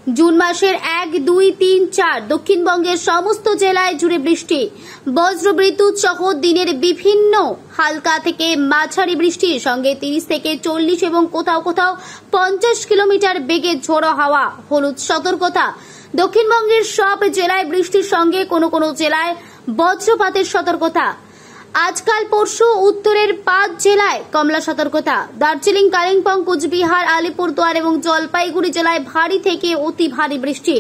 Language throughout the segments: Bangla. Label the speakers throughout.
Speaker 1: জুন মাসের 1, 2, 3, 4 দক্ষিণবঙ্গের সমস্ত জেলায় জুড়ে বৃষ্টি, বজ্রবিদ্যুৎ সহ দিনের বিভিন্ন হালকা থেকে মাঝারি বৃষ্টির সঙ্গে 30 থেকে 40 এবং কোথাও কোথাও 50 কিলোমিটার বেগে ঝোড়ো হাওয়া। হলুদ সতর্কতা। দক্ষিণবঙ্গের সব জেলায় বৃষ্টির সঙ্গে কোনো কোনো জেলায় বজ্রপাতের সতর্কতা। আজকাল পরশু উত্তরের 5 জেলায় কমলা সতর্কতা। দার্জিলিং, কালিম্পং, কুচবিহার, আলিপুরদুয়ার এবং জলপাইগুড়ি জেলায় ভারী থেকে অতি ভারী বৃষ্টি।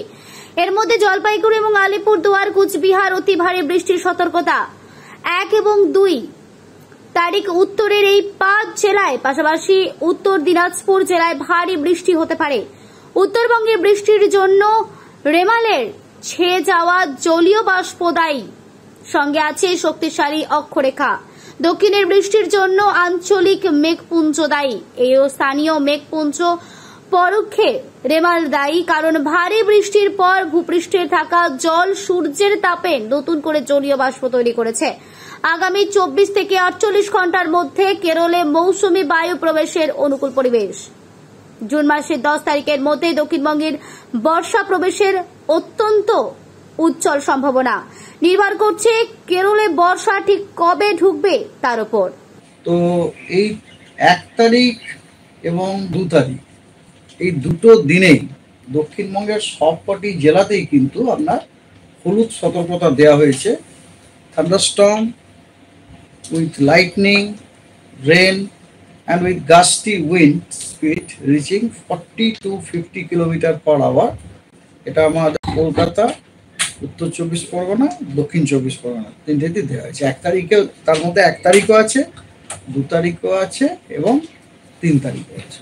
Speaker 1: এর মধ্যে জলপাইগুড়ি এবং আলিপুরদুয়ার, কুচবিহার অতি ভারী বৃষ্টির সতর্কতা। 1 এবং 2 তারিখ উত্তরের এই 5 জেলায়, পাশাপাশি উত্তর দিনাজপুর জেলায় ভারী বৃষ্টি হতে পারে। উত্তরবঙ্গে বৃষ্টির জন্য রেমালের ছেয়ে যাওয়া জলীয় বাষ্প দায়ী, সঙ্গে আছে শক্তিশালী অক্ষরেখা। দক্ষিণের বৃষ্টির জন্য আঞ্চলিক মেঘপুঞ্জ দায়ী। এই স্থানীয় মেঘপুঞ্জ পরোক্ষে রেমাল দায়ী, কারণ ভারী বৃষ্টির পর ভূপৃষ্ঠে থাকা জল সূর্যের তাপে নতুন করে জলীয় বাষ্প তৈরি করেছে। আগামী 24 থেকে 48 ঘন্টার মধ্যে কেরলে মৌসুমী বায়ু প্রবেশের অনুকূল পরিবেশ। জুন মাসের 10 তারিখের মধ্যে দক্ষিণবঙ্গের বর্ষা প্রবেশের অত্যন্ত উজ্জ্বল সম্ভাবনা। নির্ভর করছে কেরলে বর্ষা ঠিক কবে ঢুকবে তার উপর।
Speaker 2: তো এই 1 তারিখ এবং 2 তারিখ এই দুটো দিনেই দক্ষিণবঙ্গের সবকটি জেলাতেই কিন্তু আপনার হলুদ সতর্কতা দেওয়া হয়েছে। Thunderstorm with lightning, rain and with gusty wind speed reaching 40 to 50 km/h। এটা আমাদের কলকাতা, উত্তর 24 পরগনা, দক্ষিণ 24 পরগনা তিনটেতে দেওয়া হয়েছে। 1 তারিখে, তার মধ্যে 1 তারিখও আছে, 2 তারিখও আছে এবং 3 তারিখও আছে।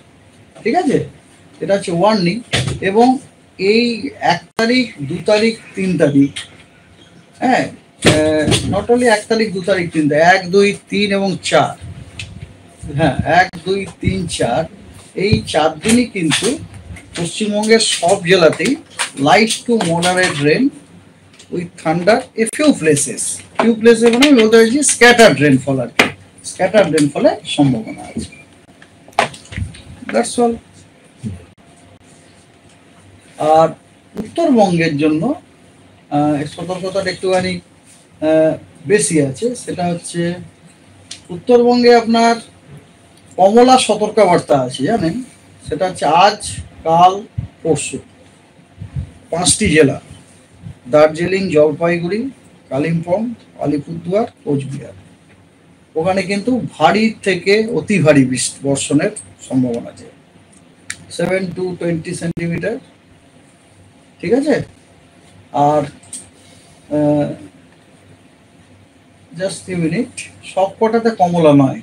Speaker 2: ঠিক আছে, এটা হচ্ছে ওয়ার্নিং। এবং এই 1 তারিখ, 2 তারিখ, 3 তারিখ, হ্যাঁ, নট অনলি 1 তারিখ, 2 তারিখ, 3 তারিখ, 1, 2, 3 এবং 4, হ্যাঁ 1, 2, 3, 4 এই 4 দিনই কিন্তু পশ্চিমবঙ্গের সব জেলাতেই light to moderate rain with thunder a few places মানে বলতে হয়েছে স্ক্যাটার্ড রেনফল, আর কি স্ক্যাটার্ড রেনফলের সম্ভাবনা আছে। That's all. আর উত্তরবঙ্গের জন্য সতর্কতাটা একটুখানি বেশি আছে। সেটা হচ্ছে উত্তরবঙ্গে আপনার কমলা সতর্কবার্তা আছে, জানেন? সেটা হচ্ছে আজ, কাল, পরশু 5টি জেলা: দার্জিলিং, জলপাইগুড়ি, কালিম্পং, আলিপুরদুয়ার, কোচবিহার। ওখানে কিন্তু ভারী থেকে অতি ভারী বর্ষণের সম্ভাবনা আছে, 7 to 20 সেন্টিমিটার। ঠিক আছে। আর জাস্ট এ মিনিট, সব কটাতে কমলা নয়,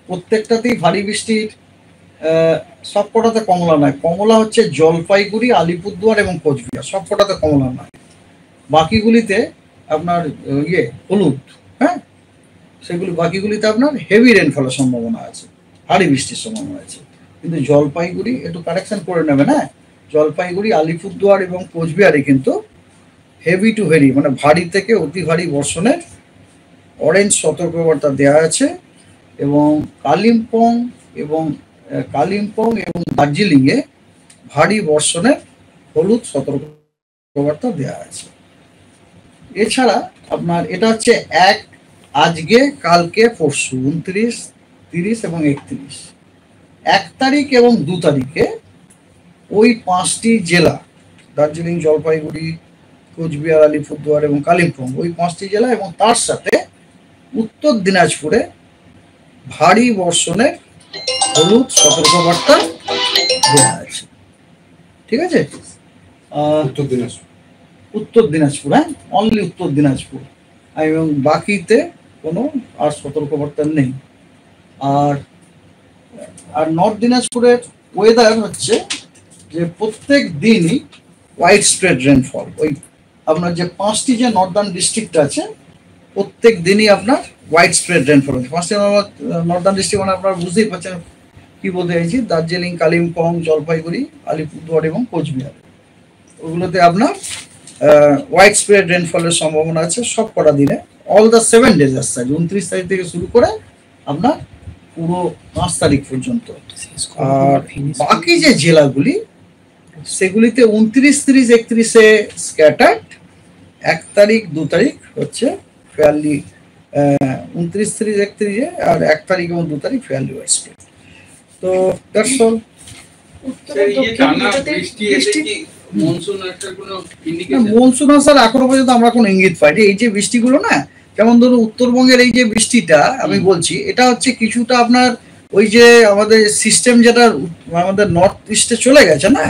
Speaker 2: প্রত্যেকটাতেই ভারী বৃষ্টির, সব কটাতে কমলা নয়। কমলা হচ্ছে জলপাইগুড়ি, আলিপুরদুয়ার এবং কোচবিহার, সব কটাতে কমলা নয়। বাকিগুলিতে আপনার হলুদ, হ্যাঁ, সেগুলি বাকিগুলিতে আপনার হেভি রেনফলের সম্ভাবনা আছে, ভারী বৃষ্টির সম্ভাবনা আছে। কিন্তু জলপাইগুড়ি একটু কারেকশন করে নেবেন, হ্যাঁ, জলপাইগুড়ি, আলিপুরদুয়ার এবং কোচবিহারে কিন্তু হেভি টু ভেরি মানে ভারী থেকে অতি ভারী বর্ষণের অরেঞ্জ সতর্কবার্তা দেওয়া আছে। এবং কালিম্পং এবং দার্জিলিংয়ে ভারী বর্ষণের হলুদ সতর্কবার্তা দেওয়া আছে। এছাড়া আপনার এটা হচ্ছে আজকে, কালকে, পরশু 29, 30 এবং 31। 1 তারিখ এবং 2 তারিখে ওই 5টি জেলা দার্জিলিং, জলপাইগুড়ি, কোচবিহার, আলিপুরদুয়ার এবং কালিম্পং, ওই 5টি জেলা এবং তার সাথে উত্তর দিনাজপুরে ভারী বর্ষণের হলুদ সতর্কবার্তা দেওয়া আছে। ঠিক আছে। উত্তর দিনাজপুর, হ্যাঁ, অনলি উত্তর দিনাজপুর, এবং বাকিতে কোনো আর সতর্কবার্তা নেই। আর নর্থ দিনাজপুরের ওয়েদার হচ্ছে যে প্রত্যেক দিনই ওয়াইড স্প্রেড রেনফল। ওই আপনার যে 5টি যে নর্দার্ন ডিস্ট্রিক্ট আছে, প্রত্যেক দিনই আপনার ওয়াইড স্প্রেড রেনফল হচ্ছে। 5টি নর্দার্ন ডিস্ট্রিক্ট মানে আপনারা বুঝতেই পারছেন কি বলতে চাইছি। দার্জিলিং, কালিম্পং, জলপাইগুড়ি, আলিপুরদুয়ার এবং কোচবিহার, ওগুলোতে আপনার ওয়াইড স্প্রেড রেনফলের সম্ভাবনা আছে সব কটা দিনে, all the 7 days as such, 29 তারিখ থেকে শুরু করে আপনার পুরো 5 তারিখ পর্যন্ত। আর বাকি যে জেলাগুলি সেগুলিতে 29, 30, 31-এ স্ক্যাটার্ড, 1 তারিখ 2 তারিখ হচ্ছে ফেয়ারলি 29, 30, 31-এ, আর 1 তারিখ এবং 2 তারিখ ফেয়ারলি ওয়েস্টেড। তো দ্যাটস অল। মনসুন আসার এখনো পর্যন্ত আমরা কোনো ইঙ্গিত পাইনি। এই যে বৃষ্টিগুলো না, যেমন ধরুন উত্তরবঙ্গের এই যে বৃষ্টিটা আমি বলছি, এটা হচ্ছে কিছুটা আপনার ওই যে আমাদের সিস্টেম যেটা আমাদের নর্থ ইস্টে চলে গেছে না,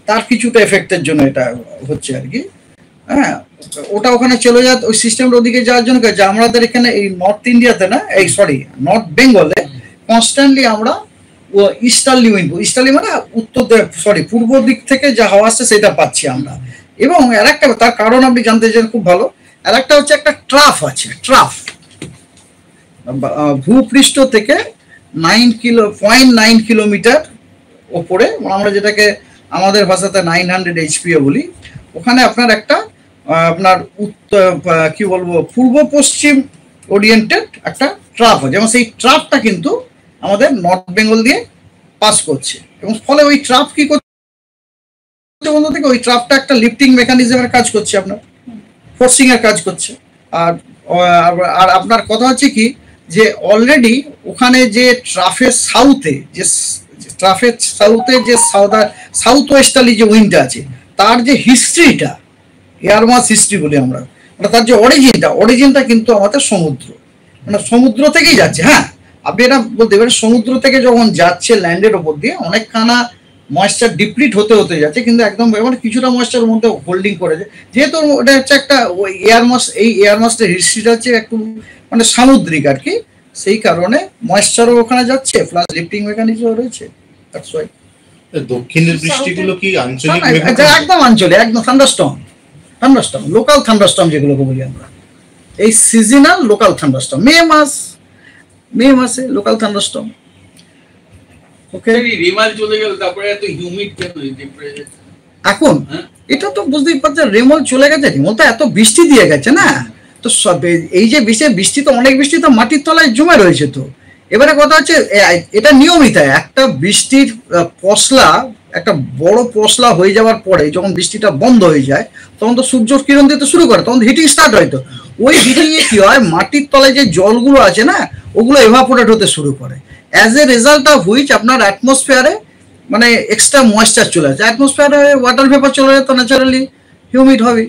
Speaker 2: তার কিছুটা এফেক্টের জন্য এটা হচ্ছে আর কি। হ্যাঁ, ওটা ওখানে চলে যায়, ওই সিস্টেমটা ওদিকে যাওয়ার জন্য যে আমাদের এখানে এই নর্থ ইন্ডিয়াতে না, এই সরি নর্থ বেঙ্গলে কনস্ট্যান্টলি আমরা ইস্টার্লি উইন্ড, ইস্টার্লি মানে পূর্ব দিক থেকে যা হাওয়া আসছে সেটা পাচ্ছি আমরা। এবং আর একটা, তার কারণ আপনি জানতে চান খুব ভালো, আর একটা হচ্ছে একটা ট্রাফ আছে, ট্রাফ ভূপৃষ্ঠ থেকে 0.9 কিলোমিটার ওপরে, আমরা যেটাকে আমাদের ভাষাতে 900 HPA বলি, ওখানে আপনার একটা আপনার কি বলবো পূর্ব পশ্চিম ওরিয়েন্টেড একটা ট্রাফ আছে, এবং সেই ট্রাফটা কিন্তু আমাদের নর্থ বেঙ্গল দিয়ে পাস করছে, এবং ফলে ওই ট্রাফ কি করছে বলতে থেকে ওই ট্রাফটা একটা লিফটিং মেকানিজমের কাজ করছে, আপনার ফোর্সিং এর কাজ করছে। আর আপনার কথা হচ্ছে কি যে অলরেডি ওখানে যে ট্রাফের সাউথে যে সাউথ ওয়েস্টার্লি যে উইন্ডটা আছে, তার যে হিস্ট্রিটা, এয়ার মাস হিস্ট্রি বলি আমরা, মানে তার যে অরিজিনটা কিন্তু আমাদের সমুদ্র, মানে সমুদ্র থেকেই যাচ্ছে। হ্যাঁ, আপনি এটা বলতে পারেন সমুদ্র থেকে যখন যাচ্ছে ল্যান্ডের ওপর দিয়ে অনেকখানা ময়েশ্চার ডিপ্লিট হতে হতে যাচ্ছে, কিন্তু একদম মানে কিছুটা ময়েশ্চার মধ্যে হোল্ডিং করেছে, যেহেতু এটা হচ্ছে একটা ওই এয়ার মাসের হিস্ট্রিটা হচ্ছে একটু মানে সামুদ্রিক আর কি, সেই কারণে ময়েশ্চারও ওখানে যাচ্ছে, প্লাস লিফটিং মেকানিজমও রয়েছে। দ্যাটস ওয়াই
Speaker 3: দক্ষিণের বৃষ্টিগুলো কি আঞ্চলিক?
Speaker 2: একদম আঞ্চলিক, একদম থান্ডারস্টর্ম, লোকাল থান্ডারস্টর্ম যেগুলোকে বলি আমরা, এই সিজনাল লোকাল থান্ডারস্টর্ম, মে মাসে লোকাল থান্ডারস্টর্ম। ওকে,
Speaker 4: রেমাল চলে গেল, তারপরে এত হিউমিড কেন
Speaker 2: এখন? এটা তো বুঝতেই পারছেন, রেমল চলে গেছে, রেমল তো এত বৃষ্টি দিয়ে গেছে না, তো এই যে বৃষ্টি তো অনেক বৃষ্টি তো মাটির তলায় জমে রয়েছে। তো এবারে কথা হচ্ছে এটা নিয়মিত একটা বৃষ্টির পশলা, একটা বড় পশলা হয়ে যাওয়ার পরে যখন বৃষ্টিটা বন্ধ হয়ে যায়, তখন তো সূর্যর কিরণ দিতে শুরু করে, তখন হিটিং স্টার্ট হয়। তো ওই হিটিং এ কি হয়, মাটির তলায় যে জলগুলো আছে না, ওগুলো এভাপোরেট হতে শুরু করে, as a result of which আপনার অ্যাটমসফিয়ারে মানে এক্সট্রা ময়েশ্চার চলে আসে, অ্যাটমসফিয়ারে ওয়াটার ভেপার চলে যায়, তো ন্যাচারালি হিউমিড হবে।